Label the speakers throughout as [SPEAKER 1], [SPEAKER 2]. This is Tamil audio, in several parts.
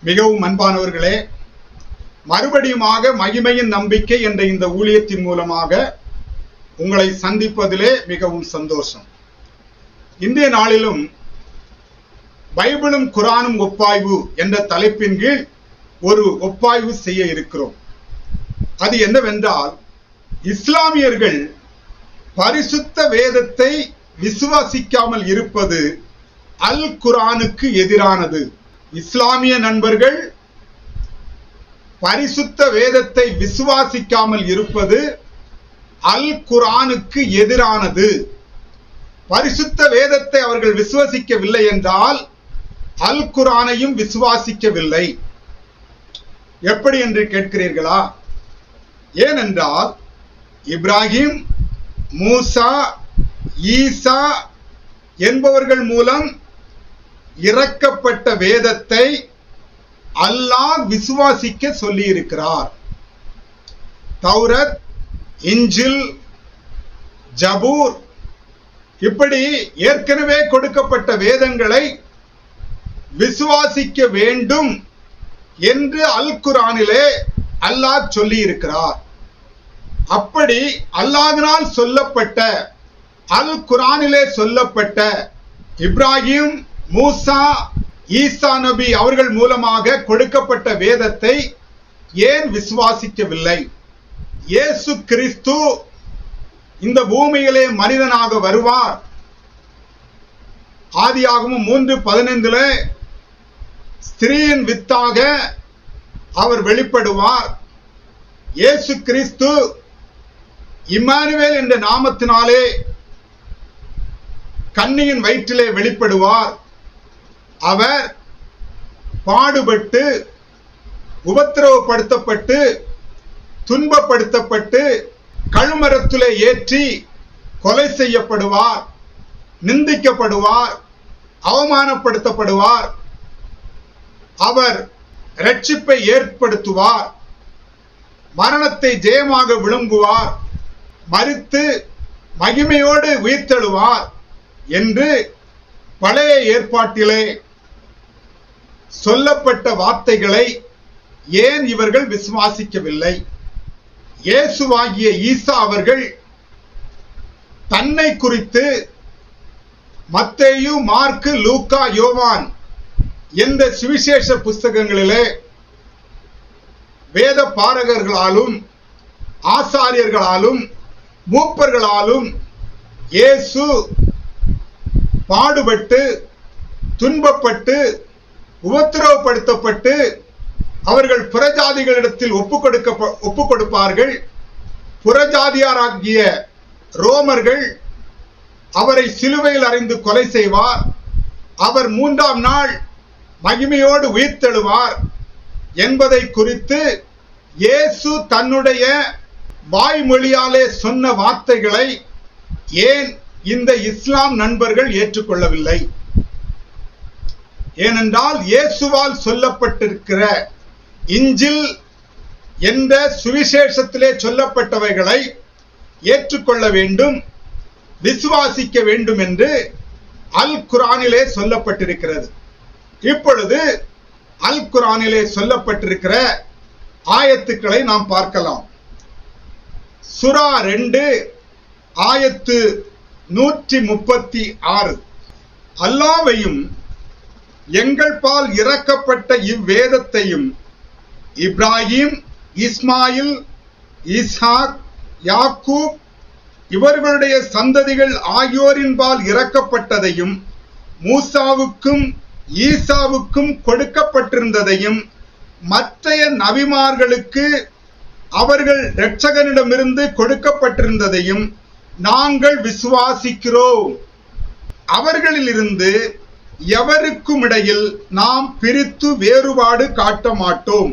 [SPEAKER 1] மிகவும் அன்பானவர்களே, மறுபடியுமாக மகிமையின் நம்பிக்கை என்ற இந்த ஊழியத்தின் மூலமாக உங்களை சந்திப்பதிலே மிகவும் சந்தோஷம். இன்றைய நாளிலும் பைபிளும் குரானும் ஒப்பாய்வு என்ற தலைப்பின் கீழ் ஒரு ஒப்பாய்வு செய்ய இருக்கிறோம். அது என்னவென்றால், இஸ்லாமியர்கள் பரிசுத்த வேதத்தை விசுவாசிக்காமல் இருப்பது அல் குரானுக்கு எதிரானது. இஸ்லாமிய நண்பர்கள் பரிசுத்த வேதத்தை விசுவாசிக்காமல் இருப்பது அல் குரானுக்கு எதிரானது. பரிசுத்த வேதத்தை அவர்கள் விசுவாசிக்கவில்லை என்றால் அல் குரானையும் விசுவாசிக்கவில்லை. எப்படி என்று கேட்கிறீர்களா? ஏனென்றால் இப்ராஹிம், மூசா, ஈசா என்பவர்கள் மூலம் இறக்கப்பட்ட வேதத்தை அல்லாஹ் விசுவாசிக்க சொல்லி இருக்கிறார். தௌரத், இஞ்சில், ஜபூர் இப்படி ஏற்கனவே கொடுக்கப்பட்ட வேதங்களை விசுவாசிக்க வேண்டும் என்று அல் குரானிலே அல்லாஹ் சொல்லி இருக்கிறார். அப்படி அல்லாஹ்வினால் சொல்லப்பட்ட, அல் குரானிலே சொல்லப்பட்ட இப்ராஹிம், மூசா, ஈசா நபி அவர்கள் மூலமாக கொடுக்கப்பட்ட வேதத்தை ஏன் விசுவாசிக்கவில்லை? இயேசு கிறிஸ்து இந்த பூமியிலே மனிதனாக வருவார். ஆதியாகமம் 3:15 ஸ்திரீயின் வித்தாக அவர் வெளிப்படுவார். இயேசு கிறிஸ்து இம்மானுவேல் என்ற நாமத்தினாலே கன்னியின் வயிற்றிலே வெளிப்படுவார். அவர் பாடுபட்டு, உபத்திரவப்படுத்தப்பட்டு, துன்பப்படுத்தப்பட்டு, கழுமரத்திலே ஏற்றி கொலை செய்யப்படுவார், நிந்திக்கப்படுவார், அவமானப்படுத்தப்படுவார். அவர் இரட்சிப்பை ஏற்படுத்துவார், மரணத்தை ஜெயமாக விழுங்குவார், மரித்து மகிமையோடு உயிர்த்தெழுவார் என்று பழைய ஏற்பாட்டிலே சொல்லப்பட்ட வார்த்தைகளை ஏன் இவர்கள் விசுவாசிக்கவில்லை? இயேசுவாகிய ஈசா அவர்கள் தன்னை குறித்து மத்தேயு, மார்க்கு, லூக்கா, யோவான் என்ற சுவிசேஷ புஸ்தகங்களிலே வேத பாரகர்களாலும் ஆசாரியர்களாலும் மூப்பர்களாலும் இயேசு பாடுபட்டு, துன்பப்பட்டு, உபத்திரவப்படுத்தப்பட்டு அவர்கள் புறஜாதிகளிடத்தில் ஒப்பு கொடுப்பார்கள். புறஜாதியாராகிய ரோமர்கள் அவரை சிலுவையில் அறைந்து கொலை செய்வார். அவர் 3ஆம் நாள் மகிமையோடு உயிர்த்தெழுவார் என்பதை குறித்து இயேசு தன்னுடைய வாய்மொழியாலே சொன்ன வார்த்தைகளை ஏன் இந்த இஸ்லாம் நண்பர்கள் ஏற்றுக்கொள்ளவில்லை? ஏனென்றால் இயேசுவால் சொல்லப்பட்டிருக்கிற இஞ்சில் என்ற சுவிசேஷத்திலே சொல்லப்பட்டவைகளை ஏற்றுக்கொள்ள வேண்டும், விசுவாசிக்க வேண்டும் என்று அல் குரானிலே சொல்லப்பட்டிருக்கிறது. இப்பொழுது அல் குரானிலே சொல்லப்பட்டிருக்கிற ஆயத்துக்களை நாம் பார்க்கலாம். சூரா 2 ஆயத்து 136. அல்லாஹ்வையும் எங்கள் பால் இறக்கப்பட்ட இவ்வேதத்தையும் இப்ராஹிம், இஸ்மாயில், ஈசாக், யாக்கூப் இவர்களுடைய சந்ததிகள் ஆகியோரின் பால் இறக்கப்பட்டதையும் மூசாவுக்கும் ஈசாவுக்கும் கொடுக்கப்பட்டிருந்ததையும் மற்றைய நபிமார்களுக்கு அவர்கள் இரட்சகனிடமிருந்து கொடுக்கப்பட்டிருந்ததையும் நாங்கள் விசுவாசிக்கிறோம். அவர்களிலிருந்து எவருக்கும் இடையில் நாம் பிரித்து வேறுபாடு காட்ட மாட்டோம்.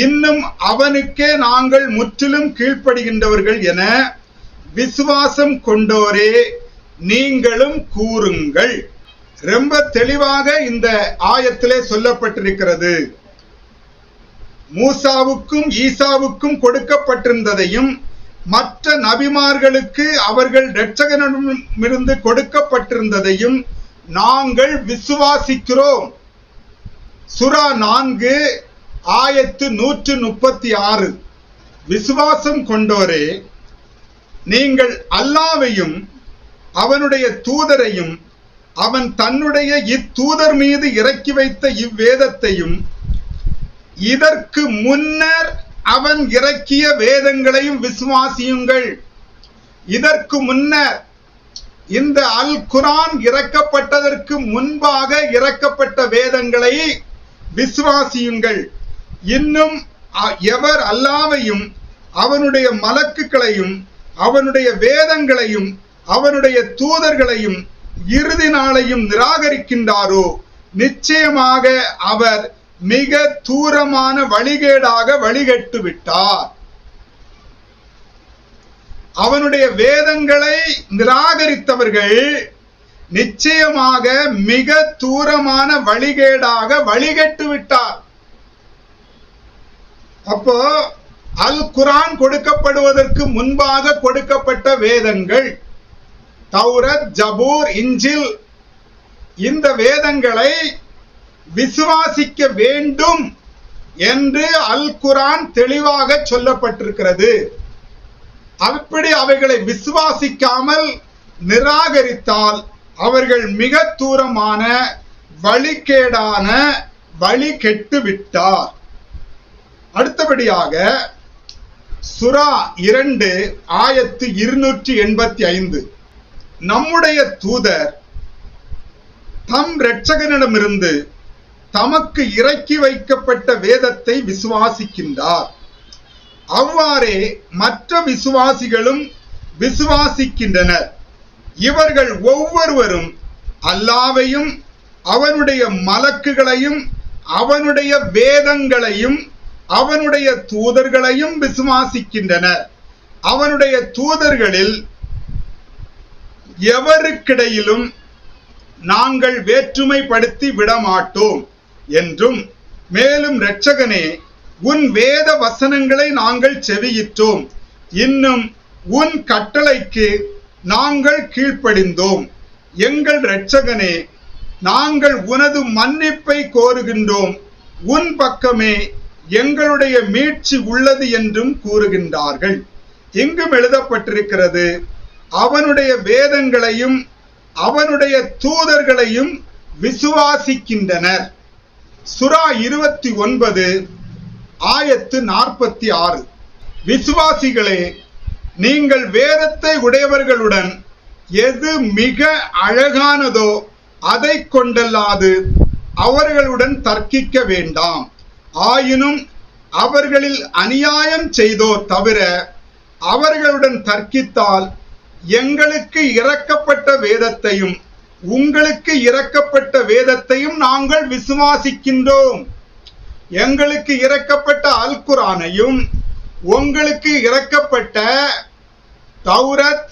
[SPEAKER 1] இன்னும் அவனுக்கே நாங்கள் முற்றிலும் கீழ்ப்படுகின்றவர்கள் என விசுவாசம் கொண்டோரே நீங்களும் கூறுங்கள். ரொம்ப தெளிவாக இந்த ஆயத்திலே சொல்லப்பட்டிருக்கிறது. மூசாவுக்கும் ஈசாவுக்கும் கொடுக்கப்பட்டிருந்ததையும் மற்ற நபிமார்களுக்கு அவர்கள் இரட்சகனிடமிருந்து கொடுக்கப்பட்டிருந்ததையும் நாங்கள் விசுவாசிக்கிறோம். சூரா 4 ஆயத்து 136. விசுவாசம் கொண்டோரே, நீங்கள் அல்லாஹ்வையும் அவனுடைய தூதரையும் அவன் தன்னுடைய இத்தூதர் மீது இறக்கி வைத்த இவ்வேதத்தையும் இதற்கு முன்னர் அவன் இறக்கிய வேதங்களையும் விசுவாசியுங்கள். இதற்கு முன்னர், இந்த அல் குர்ஆன் இறக்கப்பட்டதற்கு முன்பாக இறக்கப்பட்ட வேதங்களை விசுவாசியுங்கள். இன்னும் எவர் அல்லாஹ்வையும் அவனுடைய மலக்குகளையும் அவனுடைய வேதங்களையும் அவனுடைய தூதர்களையும் இறுதி நாளையும் நிராகரிக்கின்றாரோ, நிச்சயமாக அவர் மிக தூரமான வழிகேடாக வழிகட்டு விட்டார். அவனுடைய வேதங்களை நிராகரித்தவர்கள் நிச்சயமாக மிக தூரமான வழிகேடாக வழிகட்டு விட்டார். அப்போ அல் குர்ஆன் கொடுக்கப்படுவதற்கு முன்பாக கொடுக்கப்பட்ட வேதங்கள் தௌரத், ஜபூர், இஞ்சில், இந்த வேதங்களை விசுவாசிக்க வேண்டும் என்று அல் குர்ஆன் தெளிவாக சொல்லப்பட்டிருக்கிறது. அப்படி அவைகளை விசுவாசிக்காமல் நிராகரித்தால் அவர்கள் மிக தூரமான வழிகேடான வழி கெட்டு விட்டார். அடுத்தபடியாக சூரா 2 ஆயத்து 285. நம்முடைய தூதர் தம் இரட்சகனிடமிருந்து தமக்கு இறக்கி வைக்கப்பட்ட வேதத்தை விசுவாசிக்கின்றார். அவ்வாறே மற்ற விசுவாசிகளும் விசுவாசிக்கின்றனர். இவர்கள் ஒவ்வொருவரும் அல்லாஹ்வையும் அவனுடைய மலக்குகளையும் அவனுடைய வேதங்களையும் அவனுடைய தூதர்களையும் விசுவாசிக்கின்றனர். அவனுடைய தூதர்களில் எவருக்கிடையிலும் நாங்கள் வேற்றுமைப்படுத்தி விடமாட்டோம் என்றும், மேலும் இரட்சகனே, உன் வேத வசனங்களை நாங்கள் செவியிற்றோம், இன்னும் உன் கட்டளைக்கு நாங்கள் கீழ்ப்படிந்தோம். எங்கள் இரட்சகனே, நாங்கள் உனது மன்னிப்பை கோருகின்றோம், உன் பக்கமே எங்களுடைய மீட்சி உள்ளது என்றும் கூறுகின்றார்கள். இங்கும் எழுதப்பட்டிருக்கிறது, அவனுடைய வேதங்களையும் அவனுடைய தூதர்களையும் விசுவாசிக்கின்றனர். சூரா 29 ஆயத்து 46. விசுவாசிகளே, நீங்கள் வேதத்தை உடையவர்களுடன் எது மிக அழகானதோ அதை கொண்டல்லாது அவர்களுடன் தர்க்கிக்க வேண்டாம். ஆயினும் அவர்களில் அநியாயம் செய்தோர் தவிர அவர்களுடன் தர்க்கித்தால் எங்களுக்கு இறக்கப்பட்ட வேதத்தையும் உங்களுக்கு இறக்கப்பட்ட வேதத்தையும் நாங்கள் விசுவாசிக்கின்றோம். எங்களுக்கு இறக்கப்பட்ட அல் குர்ஆனையும் உங்களுக்கு இறக்கப்பட்ட தௌரத்,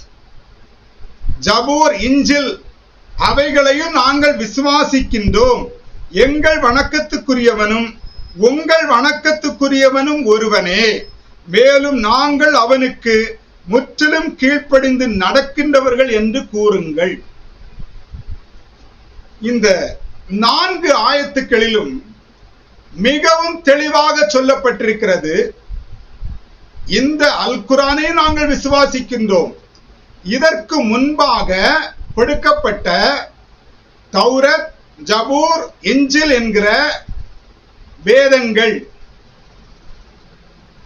[SPEAKER 1] ஜபூர், இஞ்சில் அவைகளையும் நாங்கள் விசுவாசிக்கின்றோம். எங்கள் வணக்கத்துக்குரியவனும் உங்கள் வணக்கத்துக்குரியவனும் ஒருவனே, மேலும் நாங்கள் அவனுக்கு முற்றிலும் கீழ்ப்படிந்து நடக்கின்றவர்கள் என்று கூறுங்கள். இந்த 4 ஆயத்துக்களிலும் மிகவும் தெளிவாக சொல்லப்பட்டிருக்கிறது, இந்த அல் குர்ஆனை நாங்கள் விசுவாசிக்கின்றோம். இதற்கு முன்பாக கொடுக்கப்பட்ட தௌரத், ஜபூர், இஞ்சில் என்கிற வேதங்கள்,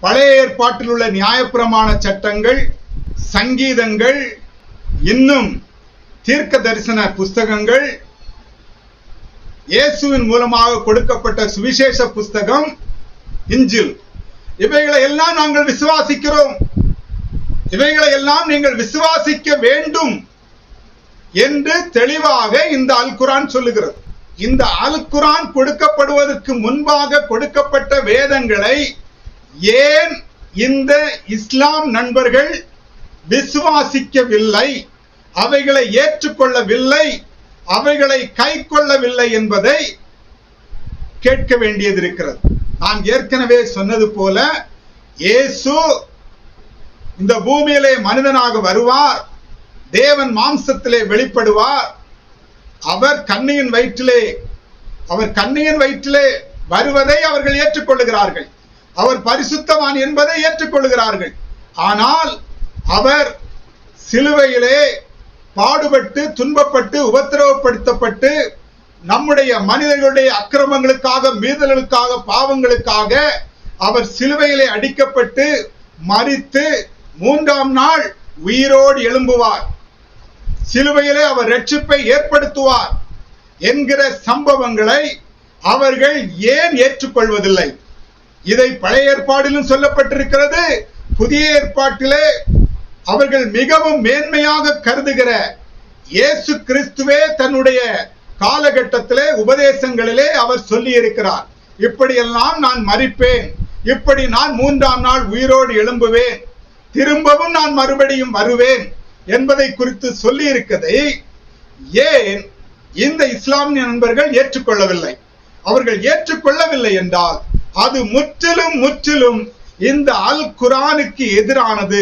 [SPEAKER 1] பழைய ஏற்பாட்டில் உள்ள நியாயப்பிரமாண சட்டங்கள், சங்கீதங்கள், இன்னும் தீர்க்க தரிசன புஸ்தகங்கள், இயேசுவின் மூலமாக கொடுக்கப்பட்ட சுவிசேஷ புஸ்தகம் இஞ்சில், இவைகளை எல்லாம் நாங்கள் விசுவாசிக்கிறோம். இவைகளை எல்லாம் நீங்கள் விசுவாசிக்க வேண்டும் என்று தெளிவாக இந்த அல் குர்ஆன் சொல்லுகிறது. இந்த அல் குர்ஆன் கொடுக்கப்படுவதற்கு முன்பாக கொடுக்கப்பட்ட வேதங்களை ஏன் இந்த இஸ்லாம் நண்பர்கள் விசுவாசிக்கவில்லை, அவைகளை ஏற்றுக்கொள்ளவில்லை, அவைகளை கை கொள்ளவில்லை என்பதை கேட்க வேண்டியது இருக்கிறது. நான் ஏற்கனவே சொன்னது போல, இயேசு இந்த பூமியிலே மனிதனாக வருவார், தேவன் மாம்சத்திலே வெளிப்படுவார், அவர் கன்னியின் வயிற்றிலே அவர் கன்னியன் வயிற்றிலே வருவதை அவர்கள் ஏற்றுக்கொள்ளுகிறார்கள். அவர் பரிசுத்தவான் என்பதை ஏற்றுக்கொள்ளுகிறார்கள். ஆனால் அவர் சிலுவையிலே பாடுபட்டு துன்பப்பட்டு உபத்திரவப்படுத்தப்பட்டு நம்முடைய மனிதர்களுடைய அக்கிரமங்களுக்காக, மீறல்களுக்காக, பாவங்களுக்காக அவர் சிலுவையிலே அடிக்கப்பட்டு மரித்து 3ஆம் நாள் உயிரோடு எழும்புவார், சிலுவையிலே அவர் இரட்சிப்பை ஏற்படுத்துவார் என்கிற சம்பவங்களை அவர்கள் ஏன் ஏற்றுக்கொள்வதில்லை? இதை பழைய ஏற்பாட்டிலும் சொல்லப்பட்டிருக்கிறது. புதிய ஏற்பாட்டிலே அவர்கள் மிகவும் மேன்மையாக கருதுகிற இயேசு கிறிஸ்துவே தன்னுடைய காலகட்டத்திலே உபதேசங்களிலே அவர் சொல்லி இருக்கிறார், இப்படியெல்லாம் நான் மரிப்பேன், இப்படி நான் 3ஆம் நாள் உயிரோடு எழும்புவேன், திரும்பவும் நான் மறுபடியும் வருவேன் என்பதை குறித்து சொல்லி இருக்கிறதை ஏன் இந்த இஸ்லாமிய நண்பர்கள் ஏற்றுக்கொள்ளவில்லை? அவர்கள் ஏற்றுக்கொள்ளவில்லை என்றால் அது முற்றிலும் இந்த அல் குர்ஆனுக்கு எதிரானது.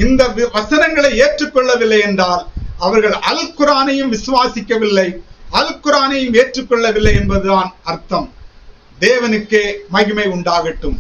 [SPEAKER 1] இந்த வசனங்களை ஏற்றுக்கொள்ளவில்லை என்றால் அவர்கள் அல் குர்ஆனையும் விசுவாசிக்கவில்லை, அல் குர்ஆனையும் ஏற்றுக்கொள்ளவில்லை என்பதுதான் அர்த்தம். தேவனுக்கே மகிமை உண்டாகட்டும்.